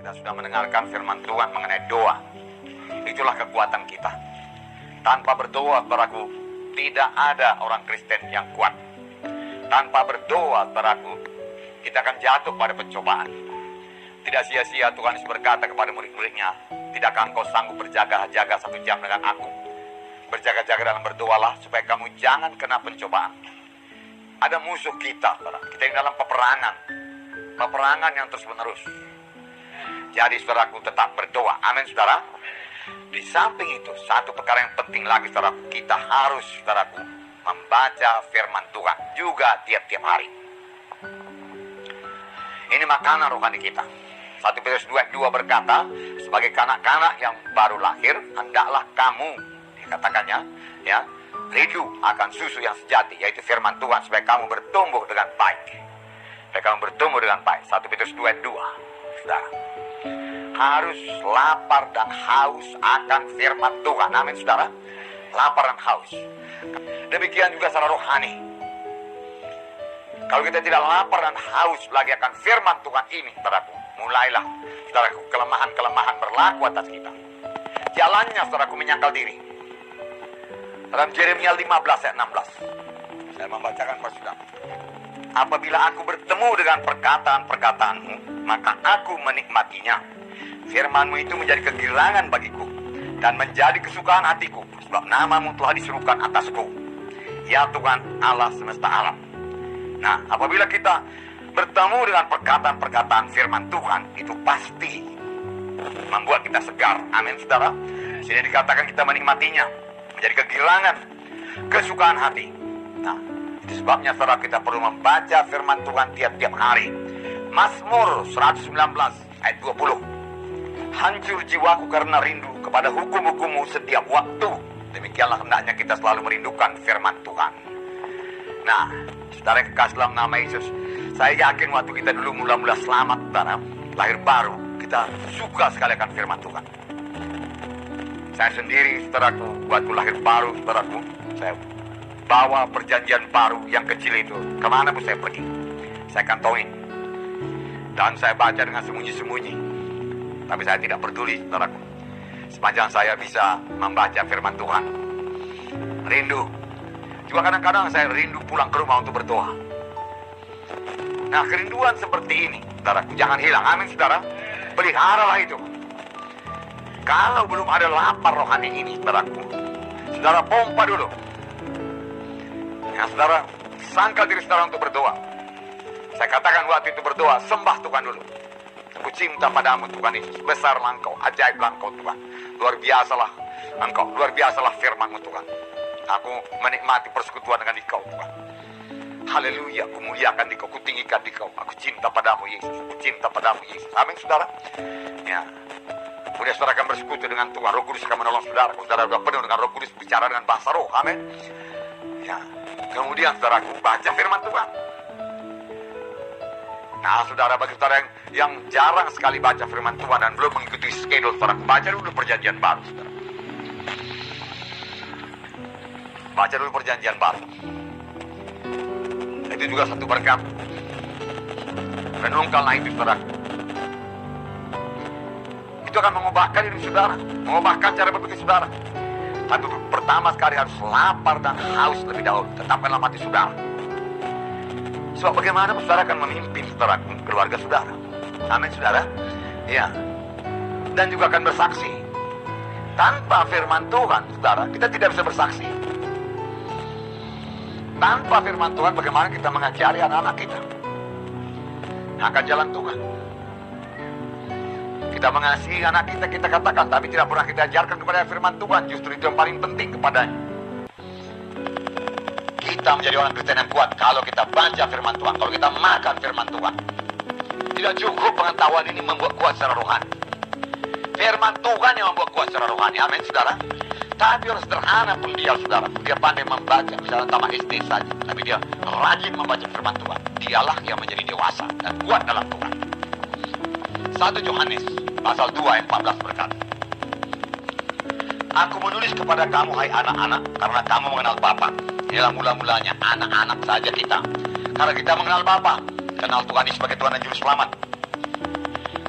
Kita sudah mendengarkan firman Tuhan mengenai doa. Itulah kekuatan kita. Tanpa berdoa, saudaraku, tidak ada orang Kristen yang kuat. Tanpa berdoa, saudaraku, kita akan jatuh pada pencobaan. Tidak sia-sia Tuhan Yesus berkata kepada murid-muridnya, tidakkah engkau sanggup berjaga-jaga 1 jam dengan aku? Berjaga-jaga dalam berdoalah supaya kamu jangan kena pencobaan. Ada musuh kita, saudara. Kita ini dalam peperangan yang terus-menerus. Jadi saudaraku tetap berdoa. Amin, saudara. Di samping itu, satu perkara yang penting lagi, saudaraku, kita harus, saudaraku, membaca firman Tuhan juga tiap-tiap hari. Ini makanan rohani kita. 1 Petrus 2 berkata, sebagai kanak-kanak yang baru lahir, hendaklah kamu, dikatakannya, ya, rindu akan susu yang sejati, yaitu firman Tuhan, supaya kamu bertumbuh dengan baik. Supaya kamu bertumbuh dengan baik. 1 Petrus 2, saudara. Harus lapar dan haus akan firman Tuhan. Amin, saudara. Lapar dan haus. Demikian juga secara rohani. Kalau kita tidak lapar dan haus lagi akan firman Tuhan ini, saudaraku, mulailah, saudaraku, kelemahan-kelemahan berlaku atas kita. Jalannya, saudaraku, menyangkal diri. Dalam Yeremia 15 ayat 16. Saya membacakan kepada saudara. Apabila aku bertemu dengan perkataan-perkataanmu, maka aku menikmatinya. Firmanmu itu menjadi kegirangan bagiku dan menjadi kesukaan hatiku, sebab namamu telah disuruhkan atasku, ya Tuhan Allah semesta alam. Nah, apabila kita bertemu dengan perkataan-perkataan firman Tuhan, itu pasti membuat kita segar. Amin, saudara. Sini dikatakan kita menikmatinya, menjadi kegirangan, kesukaan hati. Nah, itu sebabnya, saudara, kita perlu membaca firman Tuhan tiap-tiap hari. Mazmur 119 ayat 20. Hancur jiwaku karena rindu kepada hukum-hukummu setiap waktu. Demikianlah hendaknya kita selalu merindukan firman Tuhan. Nah, saudara kekasih dalam nama Yesus, saya yakin waktu kita dulu mula-mula selamat, saudara, lahir baru, kita suka sekali akan firman Tuhan. Saya sendiri, saudaraku, waktu lahir baru, saudaraku, saya bawa perjanjian baru yang kecil itu kemana pun saya pergi, saya kantongin dan saya baca dengan sembunyi-sembunyi. Tapi saya tidak peduli, saudaraku, sepanjang saya bisa membaca firman Tuhan. Rindu. Juga kadang-kadang saya rindu pulang ke rumah untuk berdoa. Nah, kerinduan seperti ini, saudaraku, jangan hilang. Amin, saudara. Peliharalah itu. Kalau belum ada lapar rohani ini, saudaraku, saudara pompa dulu. Ya, saudara, sangkal diri saudara untuk berdoa. Saya katakan waktu itu berdoa, sembah Tuhan dulu. Aku cinta padamu Tuhan Yesus. Besarlah engkau, ajaiblah engkau Tuhan. Luar biasalah engkau, luar biasalah firman-Mu Tuhan. Aku menikmati persekutuan dengan Engkau Tuhan. Haleluya, aku muliakan Engkau, aku tinggikan Engkau. Aku cinta padamu Yesus, aku cinta padamu Yesus. Amin, saudara. Ya. Kemudian saudara akan bersekutu dengan Tuhan. Roh Kudus akan menolong saudara. Saudara sudah penuh dengan Roh Kudus, bicara dengan bahasa roh. Amin. Ya. Kemudian saudaraku baca firman Tuhan. Nah, saudara, bagi saudara yang jarang sekali baca firman Tuhan dan belum mengikuti schedule, saudara, baca dulu perjanjian baru, saudara. Baca dulu perjanjian baru. Itu juga satu berkat. Renungkanlah itu, saudara. Itu akan mengubahkan hidup saudara, mengubahkan cara berpikir saudara. Tapi pertama sekali harus lapar dan haus lebih dahulu. Tetapkanlah hati saudara. Sebab bagaimana saudara akan memimpin saudara, keluarga saudara. Amin, saudara. Ya. Dan juga akan bersaksi. Tanpa firman Tuhan, saudara, kita tidak bisa bersaksi. Tanpa firman Tuhan, bagaimana kita mengajari anak-anak kita akan jalan Tuhan. Kita mengasihi anak kita, kita katakan, tapi tidak pernah kita ajarkan kepada firman Tuhan. Justru itu yang paling penting kepadanya. Kita menjadi orang Kristen yang kuat kalau kita baca firman Tuhan, kalau kita makan firman Tuhan. Tidak cukup pengetahuan ini membuat kuat secara rohani. Firman Tuhan yang membuat kuat secara rohani. Amin, saudara. Tapi orang sederhana pun dia, saudara, dia pandai membaca, misalnya tamat SD saja, tapi dia rajin membaca firman Tuhan. Dialah yang menjadi dewasa dan kuat dalam Tuhan. 1 Yohanes pasal 2 ayat 14 berkata, Aku menulis kepada kamu, hai anak-anak, karena kamu mengenal Bapa. Inilah mula-mulanya anak-anak saja kita, karena kita mengenal Bapa, kenal Tuhan sebagai Tuhan dan Juru Selamat.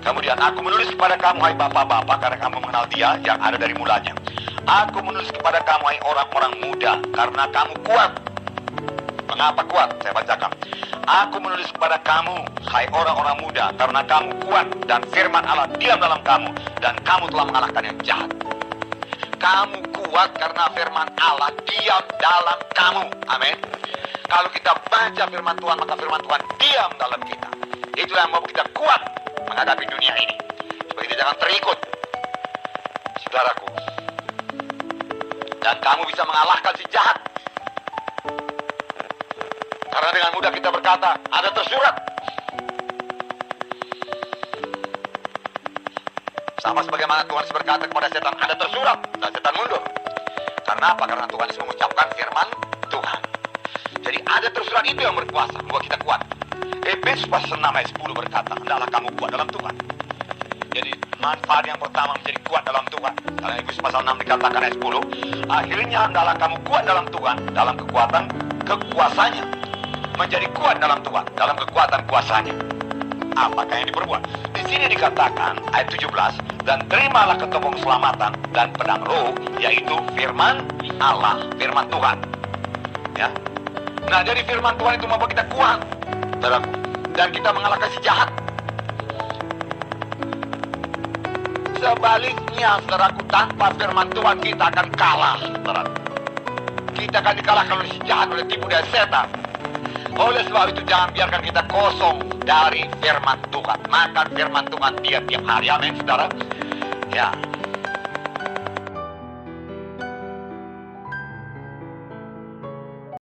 Kemudian aku menulis kepada kamu, hai bapak-bapak, karena kamu mengenal Dia yang ada dari mulanya. Aku menulis kepada kamu, hai orang-orang muda, karena kamu kuat. Mengapa kuat? Saya bacakan. Aku menulis kepada kamu, hai orang-orang muda, karena kamu kuat dan firman Allah diam dalam kamu, dan kamu telah mengalahkan yang jahat. Kamu kuat karena firman Allah diam dalam kamu. Amin. Kalau kita baca firman Tuhan, maka firman Tuhan diam dalam kita. Itulah yang membuat kita kuat menghadapi dunia ini. Supaya kita jangan terikut, saudaraku. Dan kamu bisa mengalahkan si jahat. Karena dengan mudah kita berkata, ada tersurat. Sama sebagaimana Tuhan Yesus berkata kepada setan, ada tersurat. Dan setan mundur. Karena apa? Karena Tuhan Yesus mengucapkan firman Tuhan. Jadi ada tersurat itu yang berkuasa, membuat kita kuat. Efesus pasal 6 ayat 10 berkata, hendaklah kamu kuat dalam Tuhan. Jadi manfaat yang pertama menjadi kuat dalam Tuhan. Dalam Efesus pasal 6 dikatakan ayat 10, akhirnya hendaklah kamu kuat dalam Tuhan, dalam kekuatan kekuasanya. Menjadi kuat dalam Tuhan, dalam kekuatan kuasanya. Apakah yang diperbuat? Di sini dikatakan ayat 17, dan terimalah ketopong keselamatan dan pedang roh, yaitu firman Allah, firman Tuhan. Ya. Nah, jadi firman Tuhan itu membuat kita kuat, saudaraku, dan kita mengalahkan si jahat. Sebaliknya, saudaraku, tanpa firman Tuhan kita akan kalah, saudaraku. Kita akan dikalahkan oleh si jahat, oleh tipu daya setan. Oleh sebab itu jangan biarkan kita kosong dari firman Tuhan. Makan firman Tuhan tiap-tiap hari. Amin, saudara. Ya,